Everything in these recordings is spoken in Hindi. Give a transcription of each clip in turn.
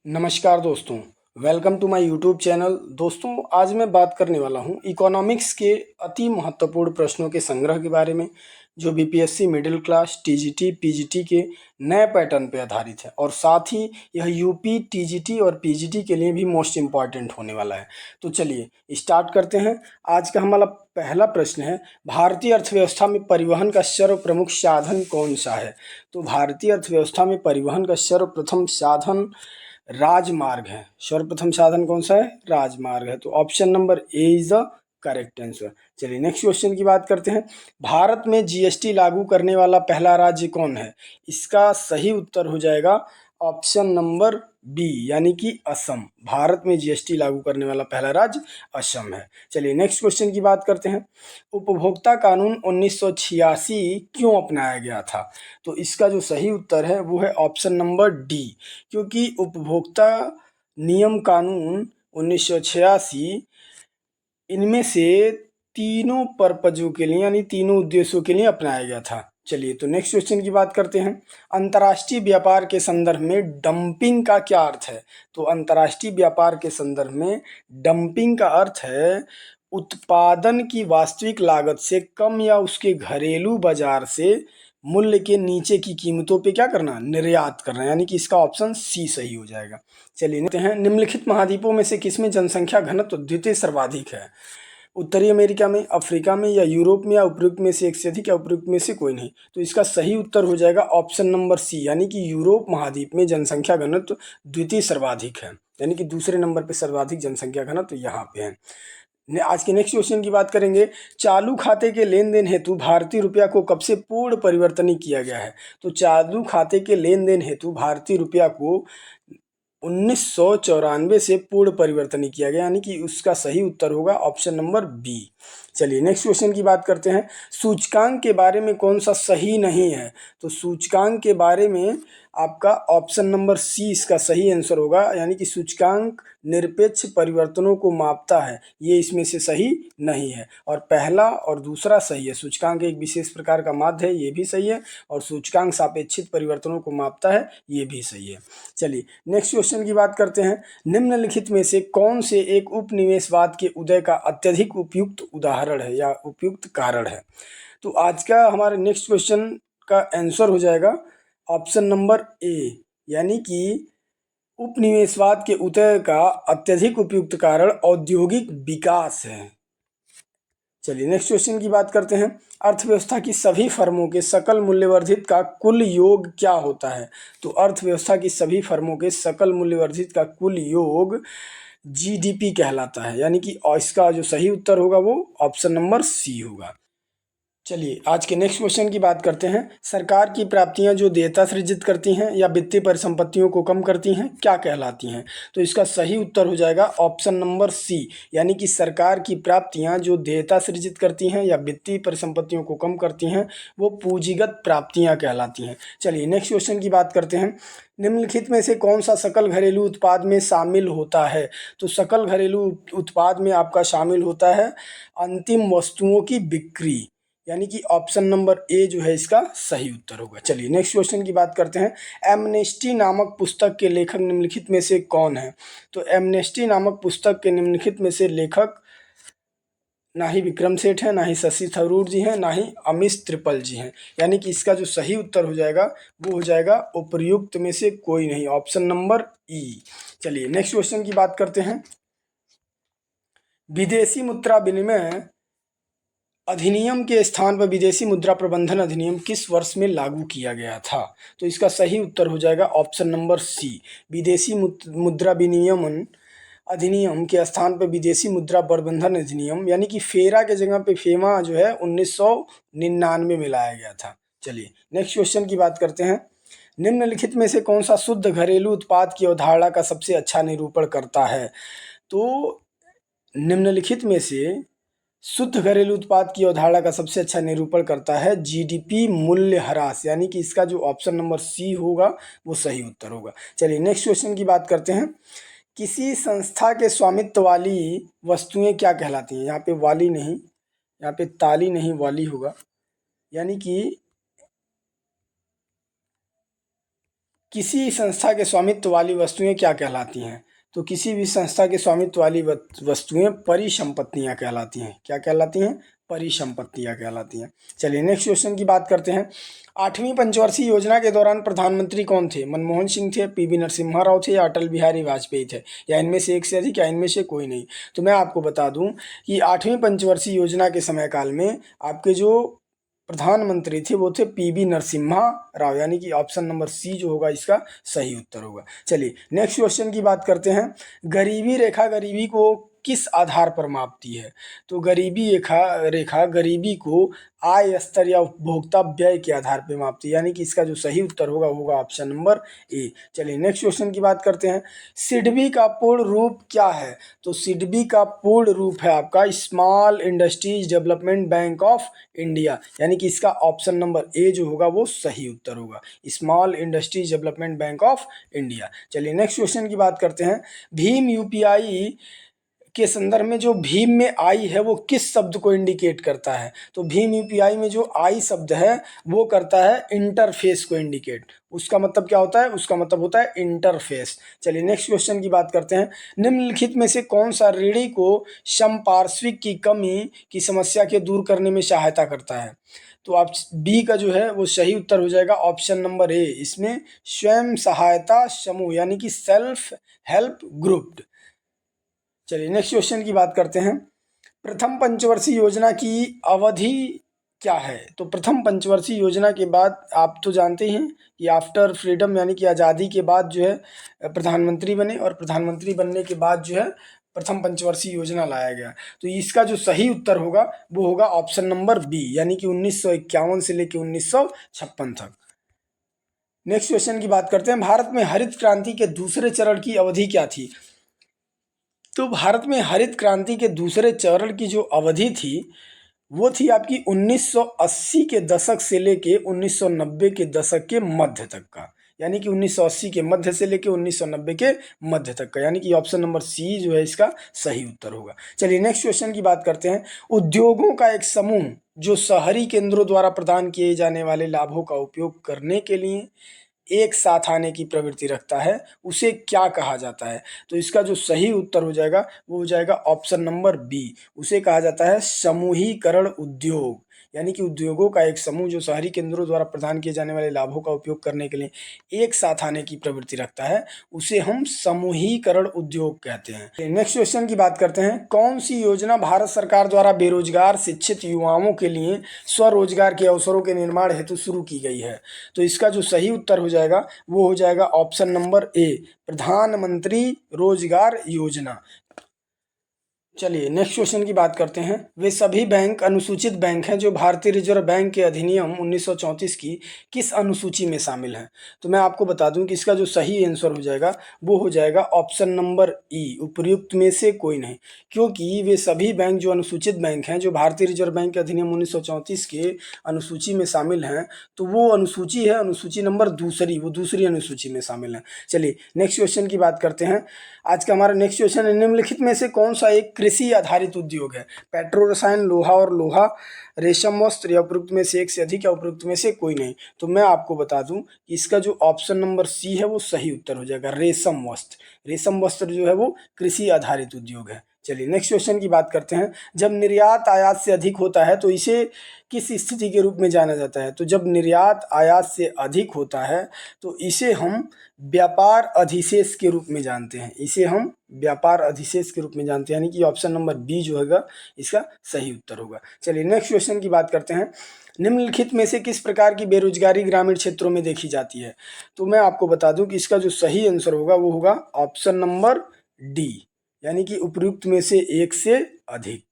नमस्कार दोस्तों, welcome to my YouTube channel. दोस्तों, आज मैं बात करने वाला हूं इकोनॉमिक्स के अति महत्वपूर्ण प्रश्नों के संग्रह के बारे में, जो BPSC middle class, TGT, PGT के नए पैटर्न पर आधारित है और साथ ही यह यूपी, टीजीटी और पीजीटी के लिए भी मोस्ट इम्पॉर्टेंट होने वाला है। तो चलिए स्टार्ट करते हैं। आज का हमारा पहला प्रश्न है, भारतीय अर्थव्यवस्था में परिवहन का सर्वप्रमुख साधन कौन सा है? तो भारतीय अर्थव्यवस्था में परिवहन का सर्वप्रथम साधन राजमार्ग है। सर्वप्रथम साधन कौन सा है? राजमार्ग है। तो option number A is the correct answer. चलिए नेक्स्ट क्वेश्चन की बात करते हैं। भारत में जीएसटी लागू करने वाला पहला राज्य कौन है? इसका सही उत्तर हो जाएगा ऑप्शन नंबर बी, यानी कि असम। भारत में जीएसटी लागू करने वाला पहला राज्य असम है। चलिए नेक्स्ट क्वेश्चन की बात करते हैं। उपभोक्ता कानून 1986 क्यों अपनाया गया था? तो इसका जो सही उत्तर है वो है ऑप्शन नंबर डी, क्योंकि उपभोक्ता नियम कानून 1986 इनमें से तीनों पर्पजों के लिए, यानी तीनों उद्देश्यों के लिए अपनाया गया था। चलिए तो नेक्स्ट क्वेश्चन की बात करते हैं। अंतर्राष्ट्रीय व्यापार के संदर्भ में डंपिंग का क्या अर्थ है? तो अंतर्राष्ट्रीय व्यापार के संदर्भ में डंपिंग का अर्थ है उत्पादन की वास्तविक लागत से कम या उसके घरेलू बाजार से मूल्य के नीचे की कीमतों पे क्या करना? निर्यात करना, यानी कि इसका ऑप्शन सी सही हो जाएगा। चलिए देखते हैं, निम्नलिखित महाद्वीपों में से किसमें जनसंख्या घनत्व द्वितीय सर्वाधिक है? उत्तरी अमेरिका में, अफ्रीका में, या यूरोप में, या उपयुक्त में से एक से अधिक, या उपयुक्त में से कोई नहीं। तो इसका सही उत्तर हो जाएगा ऑप्शन नंबर सी, यानी कि यूरोप महाद्वीप में जनसंख्या घनत्व द्वितीय सर्वाधिक है, यानी कि दूसरे नंबर पे सर्वाधिक जनसंख्या घनत्व यहाँ पे है। आज के नेक्स्ट क्वेश्चन की बात करेंगे। चालू खाते के लेन देन हेतु भारतीय रुपया को कब से पूर्ण परिवर्तनीय किया गया है? तो चालू खाते के लेन देन हेतु भारतीय रुपया को 1994 से पूर्ण परिवर्तनीय किया गया, यानी कि उसका सही उत्तर होगा ऑप्शन नंबर बी। चलिए नेक्स्ट क्वेश्चन की बात करते हैं। सूचकांक के बारे में कौन सा सही नहीं है? तो सूचकांक के बारे में आपका ऑप्शन नंबर सी इसका सही आंसर होगा, यानी कि सूचकांक निरपेक्ष परिवर्तनों को मापता है, ये इसमें से सही नहीं है। और पहला और दूसरा सही है। सूचकांक एक विशेष प्रकार का माध्य है, ये भी सही है, और सूचकांक सापेक्षिक परिवर्तनों को मापता है, ये भी सही है। चलिए नेक्स्ट क्वेश्चन की बात करते हैं। निम्नलिखित में से कौन से एक उपनिवेशवाद के उदय का अत्यधिक उपयुक्त उदाहरण है या उपयुक्त कारण है? तो आज का हमारे नेक्स्ट क्वेश्चन का आंसर हो जाएगा ऑप्शन नंबर ए, यानी कि उपनिवेशवाद के उदय का अत्यधिक उपयुक्त कारण औद्योगिक विकास है। चलिए नेक्स्ट क्वेश्चन की बात करते हैं। अर्थव्यवस्था की सभी फर्मों के सकल मूल्यवर्धित का कुल योग क्या होता है? तो अर्थव्यवस्था की सभी फर्मों के सकल मूल्यवर्धित का कुल योग जीडीपी कहलाता है, यानी कि इसका जो सही उत्तर होगा वो ऑप्शन नंबर सी होगा। चलिए आज के नेक्स्ट क्वेश्चन की बात करते हैं। सरकार की प्राप्तियां जो देयता सृजित करती हैं या वित्तीय परिसंपत्तियों को कम करती हैं, क्या कहलाती हैं? तो इसका सही उत्तर हो जाएगा ऑप्शन नंबर सी, यानी कि सरकार की प्राप्तियां जो देयता सृजित करती हैं या वित्तीय परिसंपत्तियों को कम करती हैं, वो पूंजीगत प्राप्तियां कहलाती हैं। चलिए नेक्स्ट क्वेश्चन की बात करते हैं। निम्नलिखित में से कौन सा सकल घरेलू उत्पाद में शामिल होता है? तो सकल घरेलू उत्पाद में आपका शामिल होता है अंतिम वस्तुओं की बिक्री, यानी कि ऑप्शन नंबर ए जो है इसका सही उत्तर होगा। चलिए नेक्स्ट क्वेश्चन की बात करते हैं। एमनेस्टी नामक पुस्तक के लेखक निम्नलिखित में से कौन है? तो एमनेस्टी नामक पुस्तक के निम्नलिखित में से लेखक ना ही विक्रम सेठ है, ना ही शशि थरूर जी हैं, ना ही अमिश त्रिपल जी हैं, यानी कि इसका जो सही उत्तर हो जाएगा वो हो जाएगा उपर्युक्त में से कोई नहीं, ऑप्शन नंबर ई। चलिए नेक्स्ट क्वेश्चन की बात करते हैं। विदेशी मुद्रा विनिमय अधिनियम के स्थान पर विदेशी मुद्रा प्रबंधन अधिनियम किस वर्ष में लागू किया गया था? तो इसका सही उत्तर हो जाएगा ऑप्शन नंबर सी, विदेशी मुद्रा विनियमन अधिनियम के स्थान पर विदेशी मुद्रा प्रबंधन अधिनियम, यानी कि फेरा के जगह पे फेमा जो है 1999 में लाया गया था। चलिए नेक्स्ट क्वेश्चन की बात करते हैं। निम्नलिखित में से कौन सा शुद्ध घरेलू उत्पाद की अवधारणा का सबसे अच्छा निरूपण करता है? तो निम्नलिखित में से शुद्ध घरेलू उत्पाद की अवधारणा का सबसे अच्छा निरूपण करता है जीडीपी मूल्य ह्रास, यानी कि इसका जो ऑप्शन नंबर सी होगा वो सही उत्तर होगा। चलिए नेक्स्ट क्वेश्चन की बात करते हैं। किसी संस्था के स्वामित्व वाली वस्तुएं क्या कहलाती हैं? यहाँ पे वाली नहीं, यहाँ पे ताली नहीं, वाली होगा, यानी कि किसी संस्था के स्वामित्व वाली वस्तुएं क्या कहलाती हैं? तो किसी भी संस्था के स्वामित्व वाली वस्तुएं परिसंपत्तियां कहलाती हैं। क्या कहलाती हैं? परिसंपत्तियां कहलाती हैं। चलिए नेक्स्ट क्वेश्चन की बात करते हैं। 8वीं पंचवर्षीय योजना के दौरान प्रधानमंत्री कौन थे? मनमोहन सिंह थे, पीवी नरसिम्हा राव थे या अटल बिहारी वाजपेयी थे, या इनमें से एक से अधिक, या इनमें से कोई नहीं? तो मैं आपको बता दूं कि 8वीं पंचवर्षीय योजना के समय काल में आपके जो प्रधानमंत्री थे वो थे पीवी नरसिम्हा राव, यानी कि ऑप्शन नंबर सी जो होगा इसका सही उत्तर होगा। चलिए नेक्स्ट क्वेश्चन की बात करते हैं। गरीबी रेखा गरीबी को किस आधार पर मापती है? तो गरीबी रेखा गरीबी को आय स्तर या उपभोक्ता व्यय के आधार पर मापती है, यानी कि इसका जो सही उत्तर होगा वो होगा ऑप्शन नंबर ए। चलिए नेक्स्ट क्वेश्चन की बात करते हैं। सिडबी का पूर्ण रूप क्या है? तो सिडबी का पूर्ण रूप है आपका small industries development bank of India, यानी कि इसका ऑप्शन नंबर ए जो होगा वो सही उत्तर होगा, small industries development bank of India. चलिए नेक्स्ट क्वेश्चन की बात करते हैं। भीम यूपीआई के संदर्भ में जो भीम में आई है वो किस शब्द को इंडिकेट करता है? तो भीम यूपीआई में जो आई शब्द है वो करता है इंटरफेस को इंडिकेट। उसका मतलब क्या होता है? उसका मतलब होता है इंटरफेस। चलिए नेक्स्ट क्वेश्चन की बात करते हैं। निम्नलिखित में से कौन सा ऋणी को समपार्श्विक की कमी की समस्या के दूर करने में सहायता करता है? तो आप बी का जो है वो सही उत्तर हो जाएगा ऑप्शन नंबर ए। इसमें स्वयं सहायता समूह, यानी कि सेल्फ हेल्प ग्रुप। चलिए नेक्स्ट क्वेश्चन की बात करते हैं। प्रथम पंचवर्षीय योजना की अवधि क्या है? तो प्रथम पंचवर्षीय योजना के बाद आप तो जानते हैं कि आफ्टर फ्रीडम, यानी कि आज़ादी के बाद जो है प्रधानमंत्री बने, और प्रधानमंत्री बनने के बाद जो है प्रथम पंचवर्षीय योजना लाया गया। तो इसका जो सही उत्तर होगा वो होगा ऑप्शन नंबर बी, यानी कि 1951 से लेकर 1956 तक। नेक्स्ट क्वेश्चन की बात करते हैं। भारत में हरित क्रांति के दूसरे चरण की अवधि क्या थी? तो भारत में हरित क्रांति के दूसरे चरण की जो अवधि थी वो थी आपकी 1980 के दशक से लेके 1990 के दशक के मध्य तक का, यानी कि 1980 के मध्य से लेके 1990 के मध्य तक का, यानी कि ऑप्शन नंबर सी जो है इसका सही उत्तर होगा। चलिए नेक्स्ट क्वेश्चन की बात करते हैं। उद्योगों का एक समूह जो शहरी केंद्रों द्वारा प्रदान किए जाने वाले लाभों का उपयोग करने के लिए एक साथ आने की प्रवृत्ति रखता है, उसे क्या कहा जाता है? तो इसका जो सही उत्तर हो जाएगा वो हो जाएगा ऑप्शन नंबर बी। उसे कहा जाता है समूहीकरण उद्योग, यानी कि उद्योगों का एक समूह जो शहरी केंद्रों द्वारा प्रदान किए जाने वाले लाभों का उपयोग करने के लिए एक साथ आने की प्रवृत्ति रखता है, उसे हम समूहीकरण उद्योग कहते हैं। नेक्स्ट क्वेश्चन की बात करते हैं। कौन सी योजना भारत सरकार द्वारा बेरोजगार शिक्षित युवाओं के लिए स्वरोजगार के अवसरों के निर्माण हेतु शुरू की गई है? तो इसका जो सही उत्तर हो जाएगा वो हो जाएगा ऑप्शन नंबर ए, प्रधानमंत्री रोजगार योजना। चलिए नेक्स्ट क्वेश्चन की बात करते हैं। वे सभी बैंक अनुसूचित बैंक हैं जो भारतीय रिजर्व बैंक के अधिनियम 1934 की किस अनुसूची में शामिल हैं? तो मैं आपको बता दूं कि इसका जो सही आंसर हो जाएगा वो हो जाएगा ऑप्शन नंबर ई, उपयुक्त में से कोई नहीं। क्योंकि वे सभी बैंक जो अनुसूचित बैंक हैं जो भारतीय रिजर्व बैंक के अधिनियम 1934 के अनुसूची में शामिल हैं, तो वो अनुसूची है अनुसूची नंबर दूसरी, वो दूसरी अनुसूची में शामिल है। चलिए नेक्स्ट क्वेश्चन की बात करते हैं। आज का हमारा नेक्स्ट क्वेश्चन है। निम्नलिखित में से कौन सा एक कृषि आधारित उद्योग है? पेट्रो रसायन, लोहा और लोहा, रेशम वस्त्र, या उपयुक्त में से एक से अधिक, या उपयुक्त में से कोई नहीं? तो मैं आपको बता दूं कि इसका जो ऑप्शन नंबर सी है वो सही उत्तर हो जाएगा, रेशम वस्त्र। रेशम वस्त्र जो है वो कृषि आधारित उद्योग है। चलिए नेक्स्ट क्वेश्चन की बात करते हैं। जब निर्यात आयात से अधिक होता है तो इसे किस स्थिति के रूप में जाना जाता है? तो जब निर्यात आयात से अधिक होता है तो इसे हम व्यापार अधिशेष के रूप में जानते हैं, इसे हम व्यापार अधिशेष के रूप में जानते हैं, यानी कि ऑप्शन नंबर बी जो होगा इसका सही उत्तर होगा। चलिए नेक्स्ट क्वेश्चन की बात करते हैं। निम्नलिखित में से किस प्रकार की बेरोजगारी ग्रामीण क्षेत्रों में देखी जाती है? तो मैं आपको बता दूं कि इसका जो सही आंसर होगा वो होगा ऑप्शन नंबर डी, यानी कि उपयुक्त में से एक से अधिक,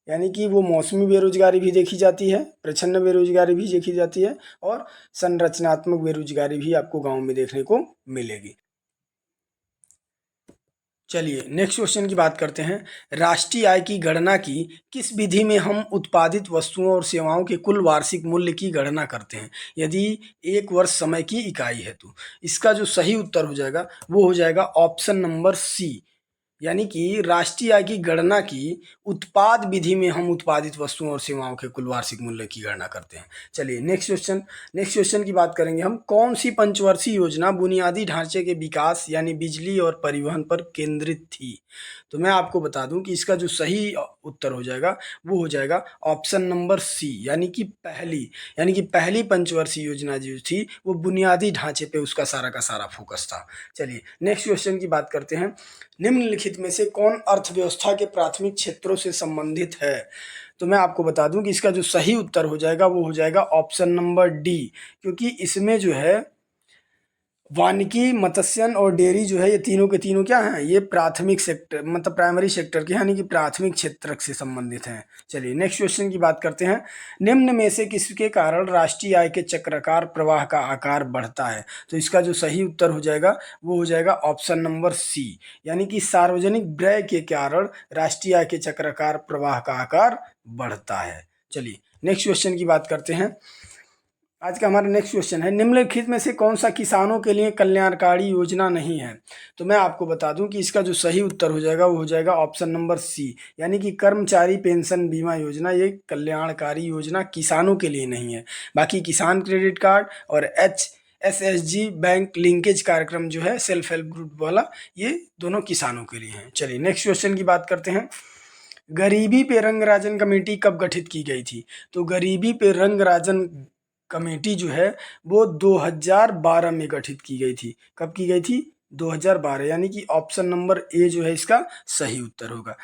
यानी कि वो मौसमी बेरोजगारी भी देखी जाती है, प्रच्छन्न बेरोजगारी भी देखी जाती है, और संरचनात्मक बेरोजगारी भी आपको गांव में देखने को मिलेगी। चलिए नेक्स्ट क्वेश्चन की बात करते हैं। राष्ट्रीय आय की गणना की किस विधि में हम उत्पादित वस्तुओं और सेवाओं के कुल वार्षिक मूल्य की गणना करते हैं यदि एक वर्ष समय की इकाई है? तो इसका जो सही उत्तर हो जाएगा वो हो जाएगा ऑप्शन नंबर सी, यानी कि राष्ट्रीय आय की गणना की उत्पाद विधि में हम उत्पादित वस्तुओं और सेवाओं के कुल वार्षिक मूल्य की गणना करते हैं। चलिए नेक्स्ट क्वेश्चन की बात करेंगे हम। कौन सी पंचवर्षीय योजना बुनियादी ढांचे के विकास यानी बिजली और परिवहन पर केंद्रित थी? तो मैं आपको बता दूं कि इसका जो सही उत्तर हो जाएगा वो हो जाएगा ऑप्शन नंबर सी, यानी कि पहली पंचवर्षीय योजना जो थी वो बुनियादी ढांचे पे उसका सारा का सारा फोकस था। चलिए नेक्स्ट क्वेश्चन की बात करते हैं। निम्नलिखित में से कौन अर्थव्यवस्था के प्राथमिक क्षेत्रों से संबंधित है? तो मैं आपको बता दूं कि इसका जो सही उत्तर हो जाएगा वो हो जाएगा ऑप्शन नंबर डी, क्योंकि इसमें जो है वानिकी, मत्स्यन और डेयरी जो है ये तीनों के तीनों क्या हैं, ये प्राथमिक सेक्टर मतलब प्राइमरी सेक्टर के यानी कि प्राथमिक क्षेत्र से संबंधित हैं। चलिए नेक्स्ट क्वेश्चन की बात करते हैं। निम्न में से किसके कारण राष्ट्रीय आय के चक्राकार प्रवाह का आकार बढ़ता है? तो इसका जो सही उत्तर हो जाएगा वो हो जाएगा ऑप्शन नंबर सी, यानी कि सार्वजनिक व्यय के कारण राष्ट्रीय आय के चक्राकार प्रवाह का आकार बढ़ता है। चलिए नेक्स्ट क्वेश्चन की बात करते हैं। आज का हमारा नेक्स्ट क्वेश्चन है, निम्नलिखित में से कौन सा किसानों के लिए कल्याणकारी योजना नहीं है? तो मैं आपको बता दूं कि इसका जो सही उत्तर हो जाएगा वो हो जाएगा ऑप्शन नंबर सी, यानी कि कर्मचारी पेंशन बीमा योजना ये कल्याणकारी योजना किसानों के लिए नहीं है। बाकी किसान क्रेडिट कार्ड और SHG बैंक लिंकेज कार्यक्रम जो है सेल्फ हेल्प ग्रुप वाला, ये दोनों किसानों के लिए हैं। चलिए नेक्स्ट क्वेश्चन की बात करते हैं। गरीबी पे रंगराजन कमेटी कब गठित की गई थी? तो गरीबी पे रंगराजन कमेटी जो है वो 2012 में गठित की गई थी। कब की गई थी? 2012, यानी कि ऑप्शन नंबर ए जो है इसका सही उत्तर होगा।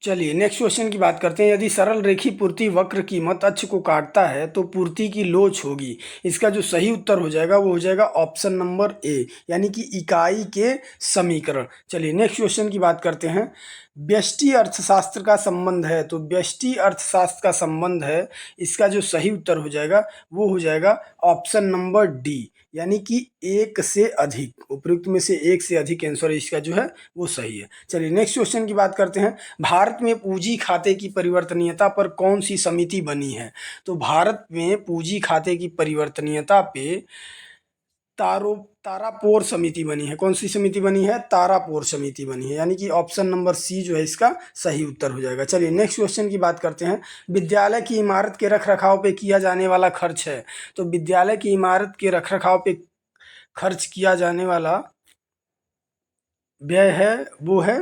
चलिए नेक्स्ट क्वेश्चन की बात करते हैं। यदि सरल रेखी पूर्ति वक्र की मत अक्ष को काटता है तो पूर्ति की लोच होगी। इसका जो सही उत्तर हो जाएगा वो हो जाएगा ऑप्शन नंबर ए, यानी कि इकाई के समीकरण। चलिए नेक्स्ट क्वेश्चन की बात करते हैं। व्यष्टि अर्थशास्त्र का संबंध है, तो व्यष्टि अर्थशास्त्र का संबंध है, इसका जो सही उत्तर हो जाएगा वो हो जाएगा ऑप्शन नंबर डी, यानी कि एक से अधिक, उपयुक्त में से एक से अधिक आंसर इसका जो है वो सही है। चलिए नेक्स्ट क्वेश्चन की बात करते हैं। भारत में पूंजी खाते की परिवर्तनीयता पर कौन सी समिति बनी है? तो भारत में पूंजी खाते की परिवर्तनीयता पे तारापोर समिति बनी है। कौन सी समिति बनी है? तारापोर समिति बनी है, यानी कि ऑप्शन नंबर सी जो है इसका सही उत्तर हो जाएगा। चलिए नेक्स्ट क्वेश्चन की बात करते हैं। विद्यालय की इमारत के रखरखाव पे किया जाने वाला खर्च है, तो विद्यालय की इमारत के रखरखाव पे खर्च किया जाने वाला व्यय है वो है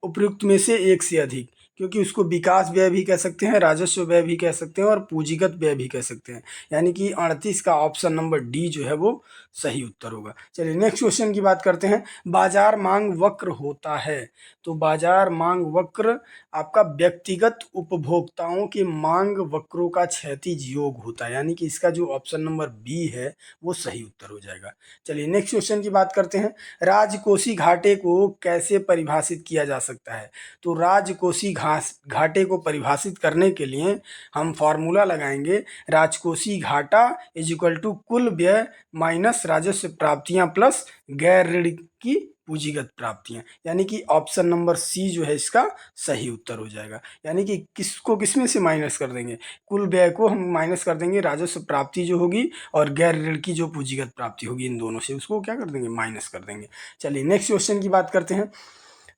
उपयुक्त में से एक से अधिक, क्योंकि उसको विकास व्यय भी कह सकते हैं, राजस्व व्यय भी कह सकते हैं और पूंजीगत व्यय भी कह सकते हैं, यानी कि 38 का ऑप्शन नंबर डी जो है वो सही उत्तर होगा। चलिए नेक्स्ट क्वेश्चन की बात करते हैं। बाजार मांग वक्र होता है, तो बाजार मांग वक्र आपका व्यक्तिगत उपभोक्ताओं के मांग वक्रों का क्षैतिज योग होता है, यानी कि इसका जो ऑप्शन नंबर बी है वो सही उत्तर हो जाएगा। चलिए नेक्स्ट क्वेश्चन की बात करते हैं। राजकोषीय घाटे को कैसे परिभाषित किया जा सकता है? तो राजकोषीय घाटे को परिभाषित करने के लिए हम फॉर्मूला लगाएंगे, राजकोषीय घाटा इज इक्वल टू कुल व्यय माइनस राजस्व प्राप्तियां प्लस गैर ऋण की पूंजीगत प्राप्तियां, यानी कि ऑप्शन नंबर सी जो है इसका सही उत्तर हो जाएगा। यानी कि किसको किसमें से माइनस कर देंगे? कुल व्यय को हम माइनस कर देंगे, राजस्व प्राप्ति जो होगी और गैर ऋण की जो पूंजीगत प्राप्ति होगी, इन दोनों से उसको क्या कर देंगे? माइनस कर देंगे। चलिए नेक्स्ट क्वेश्चन की बात करते हैं।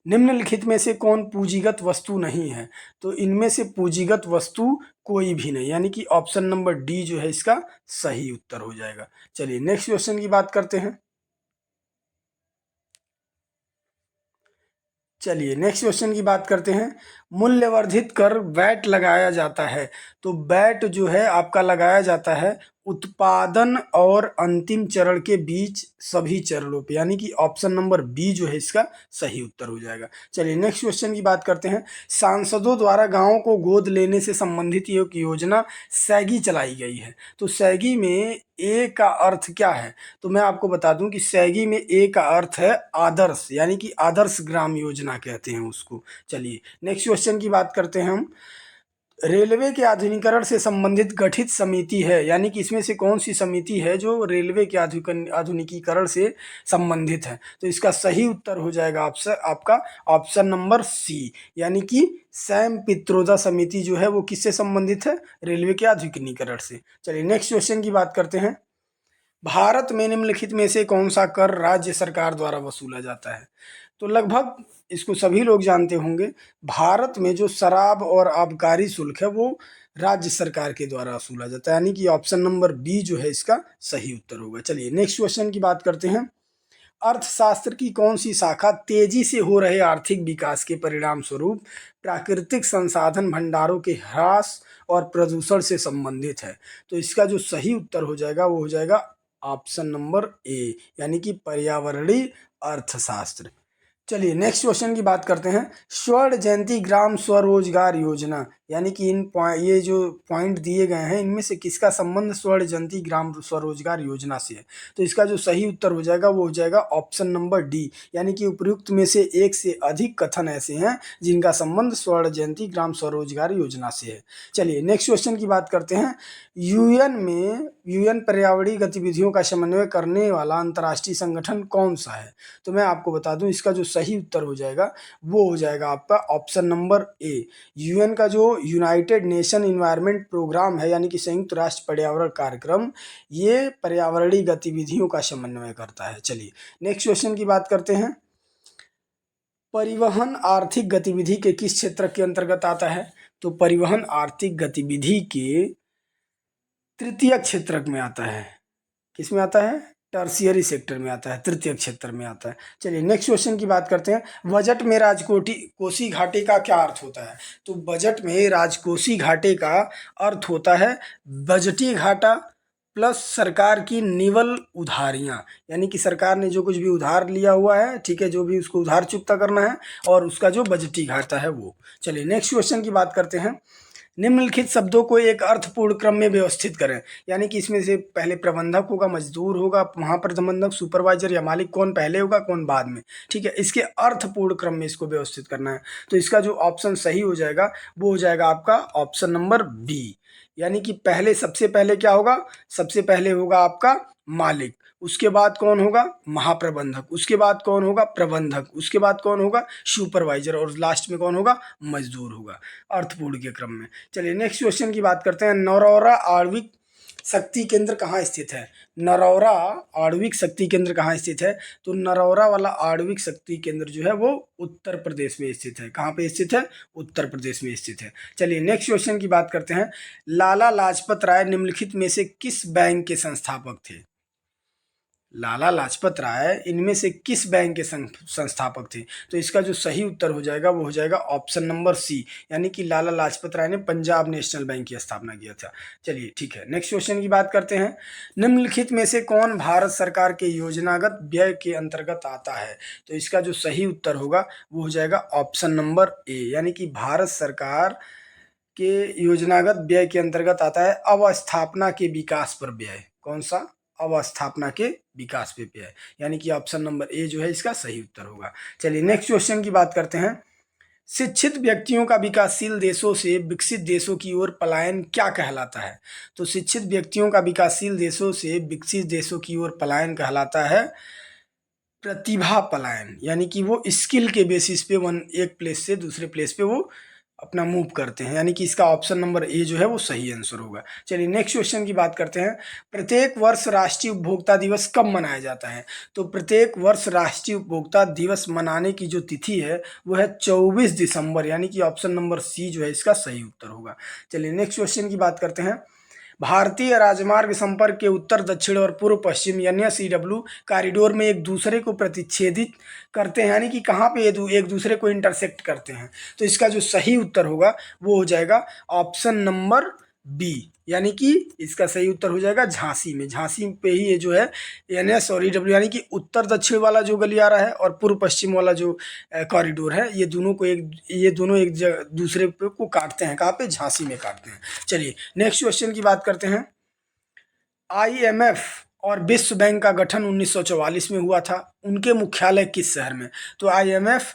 निम्नलिखित में से कौन पूंजीगत वस्तु नहीं है? तो इनमें से पूंजीगत वस्तु कोई भी नहीं, यानी कि ऑप्शन नंबर डी जो है इसका सही उत्तर हो जाएगा। चलिए नेक्स्ट क्वेश्चन की बात करते हैं। चलिए नेक्स्ट क्वेश्चन की बात करते हैं। मूल्यवर्धित कर वैट लगाया जाता है, तो वैट जो है आपका लगाया जाता है उत्पादन और अंतिम चरण के बीच सभी चरणों पे, यानी कि ऑप्शन नंबर बी जो है इसका सही उत्तर हो जाएगा। चलिए नेक्स्ट क्वेश्चन की बात करते हैं। सांसदों द्वारा गांवों को गोद लेने से संबंधित एक योजना सैगी चलाई गई है, तो सैगी में ए का अर्थ क्या है? तो मैं आपको बता दूं कि सैगी में ए का अर्थ है आदर्श, यानी कि आदर्श ग्राम योजना कहते हैं उसको। चलिए नेक्स्ट क्वेश्चन की बात करते हैं हम। रेलवे के आधुनिकीकरण से संबंधित गठित समिति है, यानी कि इसमें से कौन सी समिति है जो रेलवे के आधुनिकीकरण से संबंधित है? तो इसका सही उत्तर हो जाएगा आपका ऑप्शन नंबर सी, यानी कि सैम पित्रोदा समिति जो है वो किससे संबंधित है? रेलवे के आधुनिकीकरण से। चलिए नेक्स्ट क्वेश्चन की बात करते हैं। भारत में निम्नलिखित में से कौन सा कर राज्य सरकार द्वारा वसूला जाता है? तो लगभग इसको सभी लोग जानते होंगे। भारत में जो शराब और आबकारी शुल्क है वो राज्य सरकार के द्वारा वसूला जाता है, यानी कि ऑप्शन नंबर बी जो है इसका सही उत्तर होगा। चलिए नेक्स्ट क्वेश्चन की बात करते हैं। अर्थशास्त्र की कौन सी शाखा तेजी से हो रहे आर्थिक विकास के परिणाम स्वरूप प्राकृतिक संसाधन भंडारों के ह्रास और प्रदूषण से संबंधित है? तो इसका जो सही उत्तर हो जाएगा वो हो जाएगा ऑप्शन नंबर ए, यानी कि पर्यावरणीय अर्थशास्त्र। चलिए नेक्स्ट क्वेश्चन की बात करते हैं। स्वर्ण जयंती ग्राम स्वरोजगार योजना, यानी कि ये जो पॉइंट दिए गए हैं इनमें से किसका संबंध स्वर्ण जयंती ग्राम स्वरोजगार योजना से है? तो इसका जो सही उत्तर हो जाएगा वो हो जाएगा ऑप्शन नंबर डी, यानी कि उपयुक्त में से एक से अधिक कथन ऐसे हैं जिनका संबंध स्वर्ण जयंती ग्राम स्वरोजगार योजना से है। चलिए नेक्स्ट क्वेश्चन की बात करते हैं। यूएन पर्यावरणीय गतिविधियों का समन्वय करने वाला अंतर्राष्ट्रीय संगठन कौन सा है? तो मैं आपको बता दूं इसका जो सही उत्तर हो जाएगा वो हो जाएगा आपका ऑप्शन नंबर ए। यूएन का जो यूनाइटेड नेशन इन्वायरमेंट प्रोग्राम है, यानी कि संयुक्त राष्ट्र पर्यावरण कार्यक्रम, ये पर्यावरणीय गतिविधियों का समन्वय करता है। चलिए नेक्स्ट क्वेश्चन की बात करते हैं। परिवहन आर्थिक गतिविधि के किस क्षेत्र के अंतर्गत आता है? तो परिवहन आर्थिक गतिविधि के तृतीय क्षेत्र में आता है। किस में आता है? टर्शियरी सेक्टर में आता है, तृतीय क्षेत्र में आता है। चलिए नेक्स्ट क्वेश्चन की बात करते हैं। बजट में राजकोषीय घाटे का क्या अर्थ होता है? तो बजट में राजकोषीय घाटे का अर्थ होता है बजटीय घाटा प्लस सरकार की निवल उधारियां, यानी कि सरकार ने जो कुछ भी उधार लिया हुआ है, ठीक है, जो भी उसको उधार चुकता करना है, और उसका जो बजटीय घाटा है वो। चलिए नेक्स्ट क्वेश्चन की बात करते हैं। निम्नलिखित शब्दों को एक अर्थपूर्ण क्रम में व्यवस्थित करें, यानी कि इसमें से पहले प्रबंधक होगा, मजदूर होगा, महाप्रबंधक, सुपरवाइजर या मालिक, कौन पहले होगा कौन बाद में, ठीक है, इसके अर्थपूर्ण क्रम में इसको व्यवस्थित करना है। तो इसका जो ऑप्शन सही हो जाएगा वो हो जाएगा आपका ऑप्शन नंबर बी, यानी कि पहले सबसे पहले क्या होगा? सबसे पहले होगा आपका मालिक, उसके बाद कौन होगा? महाप्रबंधक, उसके बाद कौन होगा? प्रबंधक, उसके बाद कौन होगा? सुपरवाइजर, और लास्ट में कौन होगा? मजदूर होगा, अर्थपूर्ण के क्रम में। चलिए नेक्स्ट क्वेश्चन की बात करते हैं। नरौरा आणविक शक्ति केंद्र कहाँ स्थित है? नरौरा आणविक शक्ति केंद्र कहाँ स्थित है? तो नरौरा वाला आणविक शक्ति केंद्र जो है वो उत्तर प्रदेश में स्थित है। कहाँ पे स्थित है? उत्तर प्रदेश में स्थित है। चलिए नेक्स्ट क्वेश्चन की बात करते हैं। लाला लाजपत राय निम्नलिखित में से किस बैंक के संस्थापक थे? लाला लाजपत राय इनमें से किस बैंक के संस्थापक थे? तो इसका जो सही उत्तर हो जाएगा वो हो जाएगा ऑप्शन नंबर सी, यानी कि लाला लाजपत राय ने पंजाब नेशनल बैंक की स्थापना किया था। चलिए ठीक है, नेक्स्ट क्वेश्चन की बात करते हैं। निम्नलिखित में से कौन भारत सरकार के योजनागत व्यय के अंतर्गत आता है? तो इसका जो सही उत्तर होगा वो हो जाएगा ऑप्शन नंबर ए, यानी कि भारत सरकार के योजनागत व्यय के अंतर्गत आता है अवस्थापना के विकास पर व्यय। कौन सा? अवस्थापना के विकास पे व्यय, यानी कि ऑप्शन नंबर ए जो है इसका सही उत्तर होगा। चलिए नेक्स्ट क्वेश्चन की बात करते हैं। शिक्षित व्यक्तियों का विकासशील देशों से विकसित देशों की ओर पलायन क्या कहलाता है? तो शिक्षित व्यक्तियों का विकासशील देशों से विकसित देशों की ओर पलायन कहलाता है प्रतिभा पलायन, यानी कि वो स्किल के बेसिस पे एक प्लेस से दूसरे प्लेस पे वो अपना मूव करते हैं, यानी कि इसका ऑप्शन नंबर ए जो है वो सही आंसर होगा। चलिए नेक्स्ट क्वेश्चन की बात करते हैं। प्रत्येक वर्ष राष्ट्रीय उपभोक्ता दिवस कब मनाया जाता है? तो प्रत्येक वर्ष राष्ट्रीय उपभोक्ता दिवस मनाने की जो तिथि है वो है 24 दिसंबर, यानी कि ऑप्शन नंबर सी जो है इसका सही उत्तर होगा। चलिए नेक्स्ट क्वेश्चन की बात करते हैं। भारतीय राजमार्ग संपर्क के उत्तर दक्षिण और पूर्व पश्चिम NSEW कॉरिडोर में एक दूसरे को प्रतिच्छेदित करते हैं, यानी कि कहाँ पे ये एक दूसरे को इंटरसेक्ट करते हैं? तो इसका जो सही उत्तर होगा वो हो जाएगा ऑप्शन नंबर बी, यानी कि इसका सही उत्तर हो जाएगा झांसी में। झांसी पे ही ये जो है NS और EW, यानी कि उत्तर दक्षिण वाला जो गलियारा है और पूर्व पश्चिम वाला जो कॉरिडोर है, ये दोनों एक दूसरे पे को काटते हैं। कहाँ पे? झांसी में काटते हैं। चलिए नेक्स्ट क्वेश्चन की बात करते हैं। IMF और विश्व बैंक का गठन 1944 में हुआ था, उनके मुख्यालय किस शहर में? तो IMF,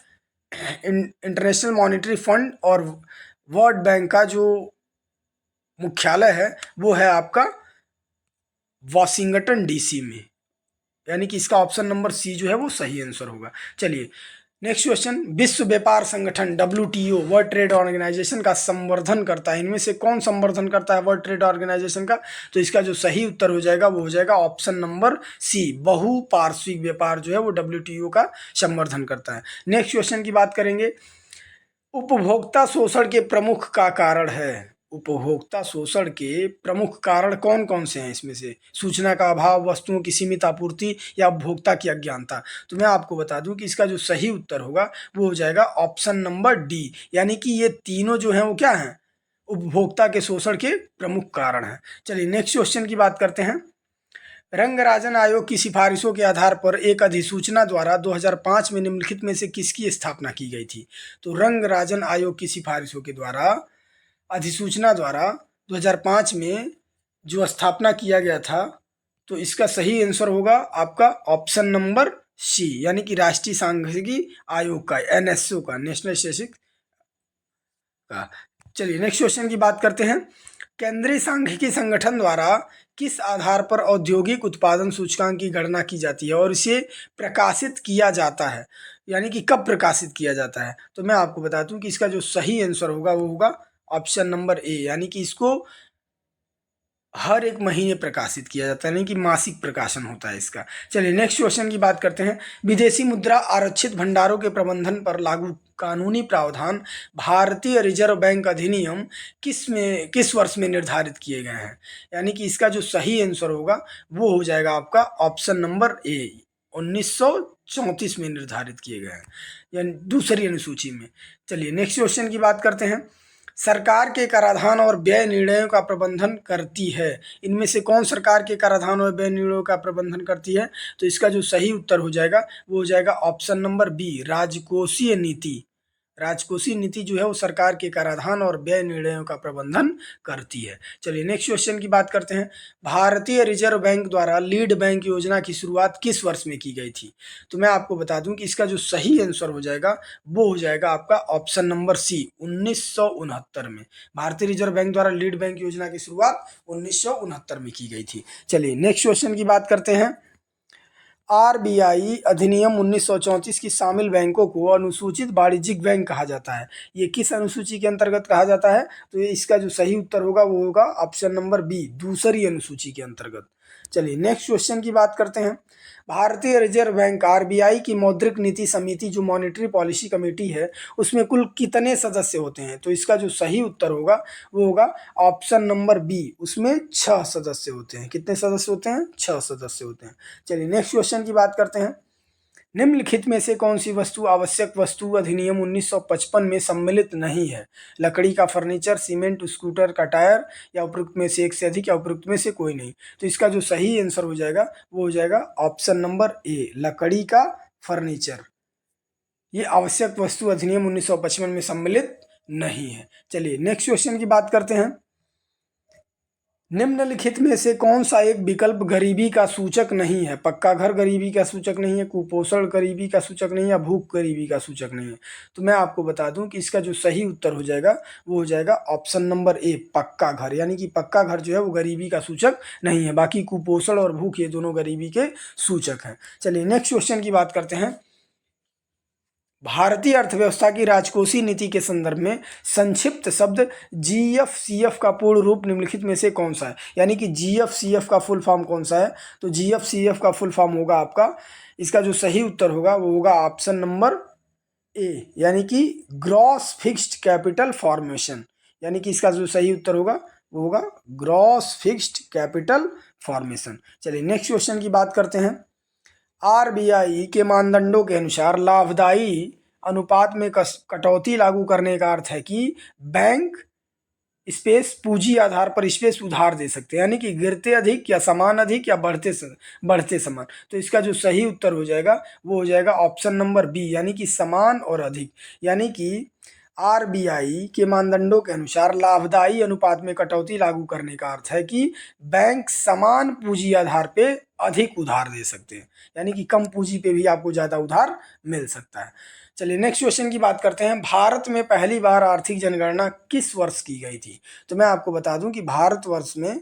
इंटरनेशनल मॉनेटरी फंड और वर्ल्ड बैंक का जो मुख्यालय है वो है आपका वॉशिंगटन DC में, यानी कि इसका ऑप्शन नंबर सी जो है वो सही आंसर होगा। चलिए नेक्स्ट क्वेश्चन, विश्व व्यापार संगठन WTO वर्ल्ड ट्रेड ऑर्गेनाइजेशन का संवर्धन करता है, इनमें से कौन संवर्धन करता है वर्ल्ड ट्रेड ऑर्गेनाइजेशन का? तो इसका जो सही उत्तर हो जाएगा वो हो जाएगा ऑप्शन नंबर सी, बहुपार्श्विक व्यापार जो है वो WTO का संवर्धन करता है। नेक्स्ट क्वेश्चन की बात करेंगे, उपभोक्ता शोषण के प्रमुख का कारण है, उपभोक्ता शोषण के प्रमुख कारण कौन कौन से हैं? इसमें से सूचना का अभाव, वस्तुओं की सीमित आपूर्ति या उपभोक्ता की अज्ञानता। तो मैं आपको बता दूं कि इसका जो सही उत्तर होगा वो हो जाएगा ऑप्शन नंबर डी, यानी कि ये तीनों जो हैं वो क्या हैं? उपभोक्ता के शोषण के प्रमुख कारण हैं। चलिए नेक्स्ट क्वेश्चन की बात करते हैं, रंगराजन आयोग की सिफारिशों के आधार पर एक अधिसूचना द्वारा 2005 में निम्नलिखित में से किसकी स्थापना की गई थी? तो रंगराजन आयोग की सिफारिशों के द्वारा, अधिसूचना द्वारा 2005 में जो स्थापना किया गया था, तो इसका सही आंसर होगा आपका ऑप्शन नंबर सी, यानी कि राष्ट्रीय सांख्यिकी आयोग का, NSO का, नेशनल स्टैटिस्टिक्स का। चलिए नेक्स्ट क्वेश्चन की बात करते हैं, केंद्रीय सांख्यिकी संगठन द्वारा किस आधार पर औद्योगिक उत्पादन सूचकांक की गणना की जाती है और इसे प्रकाशित किया जाता है, यानी कि कब प्रकाशित किया जाता है? तो मैं आपको बता दूं कि इसका जो सही आंसर होगा वो होगा ऑप्शन नंबर ए, यानी कि इसको हर एक महीने प्रकाशित किया जाता है, यानी कि मासिक प्रकाशन होता है इसका। चलिए नेक्स्ट क्वेश्चन की बात करते हैं, विदेशी मुद्रा आरक्षित भंडारों के प्रबंधन पर लागू कानूनी प्रावधान भारतीय रिजर्व बैंक अधिनियम किस वर्ष में निर्धारित किए गए हैं? यानी कि इसका जो सही आंसर होगा वो हो जाएगा आपका ऑप्शन नंबर ए, 1934 में निर्धारित किए गए हैं, यानी दूसरी अनुसूची में। चलिए नेक्स्ट क्वेश्चन की बात करते हैं, सरकार के कराधान और व्यय निर्णयों का प्रबंधन करती है, इनमें से कौन सरकार के कराधान और व्यय निर्णयों का प्रबंधन करती है? तो इसका जो सही उत्तर हो जाएगा वो हो जाएगा ऑप्शन नंबर बी, राजकोषीय नीति। राजकोषीय नीति जो है वो सरकार के कराधान और व्यय निर्णयों का प्रबंधन करती है। चलिए नेक्स्ट क्वेश्चन की बात करते हैं, भारतीय रिजर्व बैंक द्वारा लीड बैंक योजना की शुरुआत किस वर्ष में की गई थी? तो मैं आपको बता दूं कि इसका जो सही आंसर हो जाएगा वो हो जाएगा आपका ऑप्शन नंबर सी, 1969 में। भारतीय रिजर्व बैंक द्वारा लीड बैंक योजना की शुरुआत 1969 में की गई थी। चलिए नेक्स्ट क्वेश्चन की बात करते हैं, RBI अधिनियम 1934 की शामिल बैंकों को अनुसूचित वाणिज्यिक बैंक कहा जाता है, ये किस अनुसूची के अंतर्गत कहा जाता है? तो ये इसका जो सही उत्तर होगा वो होगा ऑप्शन नंबर बी, दूसरी अनुसूची के अंतर्गत। चलिए नेक्स्ट क्वेश्चन की बात करते हैं, भारतीय रिजर्व बैंक RBI की मौद्रिक नीति समिति जो मॉनेटरी पॉलिसी कमेटी है उसमें कुल कितने सदस्य होते हैं? तो इसका जो सही उत्तर होगा वो होगा ऑप्शन नंबर बी, उसमें 6 सदस्य होते हैं। कितने सदस्य होते हैं? 6 सदस्य होते हैं। चलिए नेक्स्ट क्वेश्चन की बात करते हैं, निम्नलिखित में से कौन सी वस्तु आवश्यक वस्तु अधिनियम 1955 में सम्मिलित नहीं है? लकड़ी का फर्नीचर, सीमेंट, स्कूटर का टायर, या उपरोक्त में से एक से अधिक, या उपरोक्त में से कोई नहीं। तो इसका जो सही आंसर हो जाएगा वो हो जाएगा ऑप्शन नंबर ए, लकड़ी का फर्नीचर। ये आवश्यक वस्तु अधिनियम 1955 में सम्मिलित नहीं है। चलिए नेक्स्ट क्वेश्चन की बात करते हैं, निम्नलिखित में से कौन सा एक विकल्प गरीबी का सूचक नहीं है? पक्का घर गरीबी का सूचक नहीं है, कुपोषण गरीबी का सूचक नहीं है, या भूख गरीबी का सूचक नहीं है। तो मैं आपको बता दूं कि इसका जो सही उत्तर हो जाएगा वो हो जाएगा ऑप्शन नंबर ए, पक्का घर, यानी कि पक्का घर जो है वो गरीबी का सूचक नहीं है, बाकी कुपोषण और भूख ये दोनों गरीबी के सूचक हैं। चलिए नेक्स्ट क्वेश्चन की बात करते हैं, भारतीय अर्थव्यवस्था की राजकोषीय नीति के संदर्भ में संक्षिप्त शब्द GFCF का पूर्ण रूप निम्नलिखित में से कौन सा है? यानी कि GFCF का फुल फॉर्म कौन सा है? तो GFCF का फुल फॉर्म होगा आपका, इसका जो सही उत्तर होगा वो होगा ऑप्शन नंबर ए, यानी कि ग्रॉस फिक्स्ड कैपिटल फॉर्मेशन, यानी कि इसका जो सही उत्तर होगा वो होगा ग्रॉस फिक्स्ड कैपिटल फॉर्मेशन। चलिए नेक्स्ट क्वेश्चन की बात करते हैं, RBI के मानदंडों के अनुसार लाभदायी अनुपात में कटौती लागू करने का अर्थ है कि बैंक स्पेस पूंजी आधार पर स्पेस उधार दे सकते हैं, यानी कि गिरते अधिक या समान अधिक या बढ़ते समान। तो इसका जो सही उत्तर हो जाएगा वो हो जाएगा ऑप्शन नंबर बी, यानी कि समान और अधिक, यानी कि RBI के मानदंडों के अनुसार लाभदायी अनुपात में कटौती लागू करने का अर्थ है कि बैंक समान पूंजी आधार पे अधिक उधार दे सकते हैं, यानी कि कम पूंजी पे भी आपको ज़्यादा उधार मिल सकता है। चलिए नेक्स्ट क्वेश्चन की बात करते हैं, भारत में पहली बार आर्थिक जनगणना किस वर्ष की गई थी? तो मैं आपको बता दूं कि भारतवर्ष में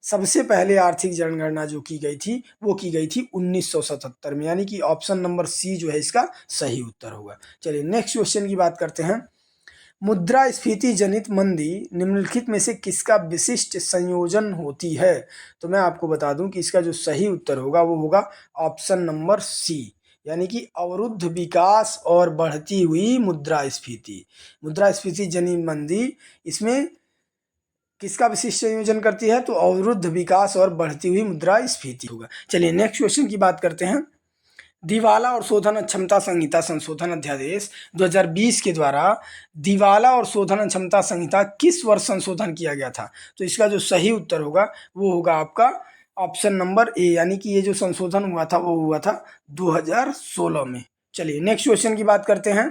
सबसे पहले आर्थिक जनगणना जो की गई थी वो की गई थी 1977 में, यानी कि ऑप्शन नंबर सी जो है इसका सही उत्तर होगा। चलिए नेक्स्ट क्वेश्चन की बात करते हैं। मुद्रास्फीति जनित मंदी निम्नलिखित में से किसका विशिष्ट संयोजन होती है? तो मैं आपको बता दूं कि इसका जो सही उत्तर होगा वो होगा ऑप्शन नंबर सी, यानी कि अवरुद्ध विकास और बढ़ती हुई मुद्रास्फीति। मुद्रास्फीति जनित मंदी इसमें किसका विशिष्ट संयोजन करती है? तो अवरुद्ध विकास और बढ़ती हुई मुद्रास्फीति होगा। चलिए नेक्स्ट क्वेश्चन की बात करते हैं। दिवाला और शोधन क्षमता संहिता संशोधन अध्यादेश 2020 के द्वारा दिवाला और शोधन क्षमता संहिता किस वर्ष संशोधन किया गया था? तो इसका जो सही उत्तर होगा वो होगा आपका ऑप्शन नंबर ए, यानी कि ये जो संशोधन हुआ था वो हुआ था 2016 में। चलिए नेक्स्ट क्वेश्चन की बात करते हैं।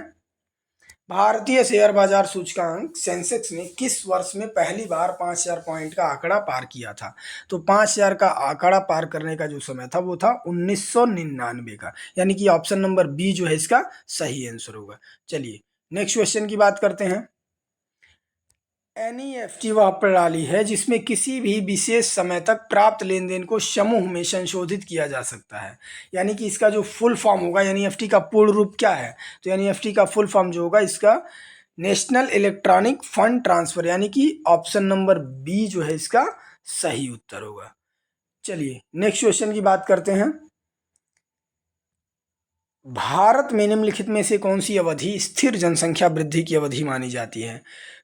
भारतीय शेयर बाजार सूचकांक सेंसेक्स ने किस वर्ष में पहली बार 5000 पॉइंट का आंकड़ा पार किया था? तो 5000 का आंकड़ा पार करने का जो समय था वो था 1999 का, यानी कि ऑप्शन नंबर बी जो है इसका सही आंसर होगा। चलिए नेक्स्ट क्वेश्चन की बात करते हैं। एनईएफटी वह प्रणाली है जिसमें किसी भी विशेष समय तक प्राप्त लेन देन को समूह में संशोधित किया जा सकता है, यानी कि इसका जो फुल फॉर्म होगा एनईएफटी का पूर्ण रूप क्या है? तो एनईएफटी का फुल फॉर्म जो होगा इसका नेशनल इलेक्ट्रॉनिक फंड ट्रांसफर, यानी कि ऑप्शन नंबर बी जो है इसका सही उत्तर होगा। चलिए नेक्स्ट क्वेश्चन की बात करते हैं। भारत में निम्नलिखित में से कौन सी अवधि स्थिर जनसंख्या वृद्धि की अवधि मानी जाती है?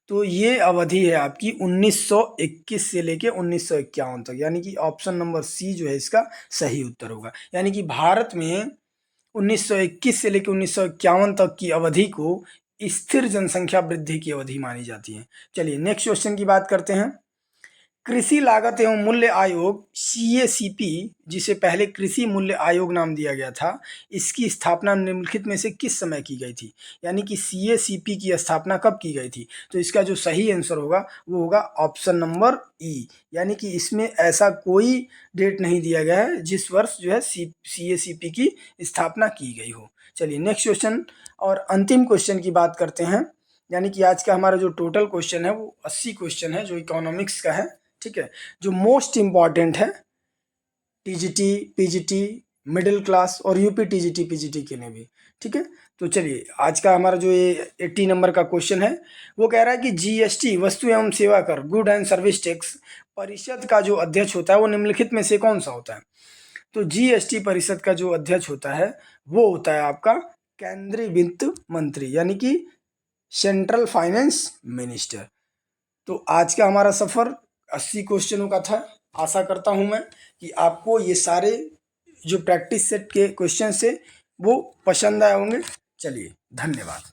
तो ये अवधि है आपकी 1921 से लेके 1951 तक, यानी कि ऑप्शन नंबर सी जो है इसका सही उत्तर होगा। यानी कि भारत में 1921 से लेकर 1951 तक की अवधि को स्थिर जनसंख्या वृद्धि की अवधि मानी जाती है। चलिए नेक्स्ट क्वेश्चन की बात करते हैं। कृषि लागत एवं मूल्य आयोग CACP, जिसे पहले कृषि मूल्य आयोग नाम दिया गया था, इसकी स्थापना निम्नलिखित में से किस समय की गई थी? यानी कि CACP की स्थापना कब की गई थी? तो इसका जो सही आंसर होगा वो होगा ऑप्शन नंबर ई, यानी कि इसमें ऐसा कोई डेट नहीं दिया गया है जिस वर्ष जो है CACP की स्थापना की गई हो। चलिए नेक्स्ट क्वेश्चन और अंतिम क्वेश्चन की बात करते हैं, यानी कि आज का हमारा जो टोटल क्वेश्चन है वो 80 क्वेश्चन है जो इकोनॉमिक्स का है। ठीक है, जो मोस्ट इम्पॉर्टेंट है TGT, PGT, मिडिल क्लास और UP TGT PGT के लिए भी। ठीक है, तो चलिए आज का हमारा जो ये 80 नंबर का क्वेश्चन है वो कह रहा है कि GST वस्तु एवं सेवा कर गुड एंड सर्विस टैक्स परिषद का जो अध्यक्ष होता है वो निम्नलिखित में से कौन सा होता है? तो GST परिषद का जो अध्यक्ष होता है वो होता है आपका केंद्रीय वित्त मंत्री, यानी कि सेंट्रल फाइनेंस मिनिस्टर। तो आज का हमारा सफ़र 80 क्वेश्चनों का था। आशा करता हूं मैं कि आपको ये सारे जो प्रैक्टिस सेट के क्वेश्चन से वो पसंद आए होंगे। चलिए धन्यवाद।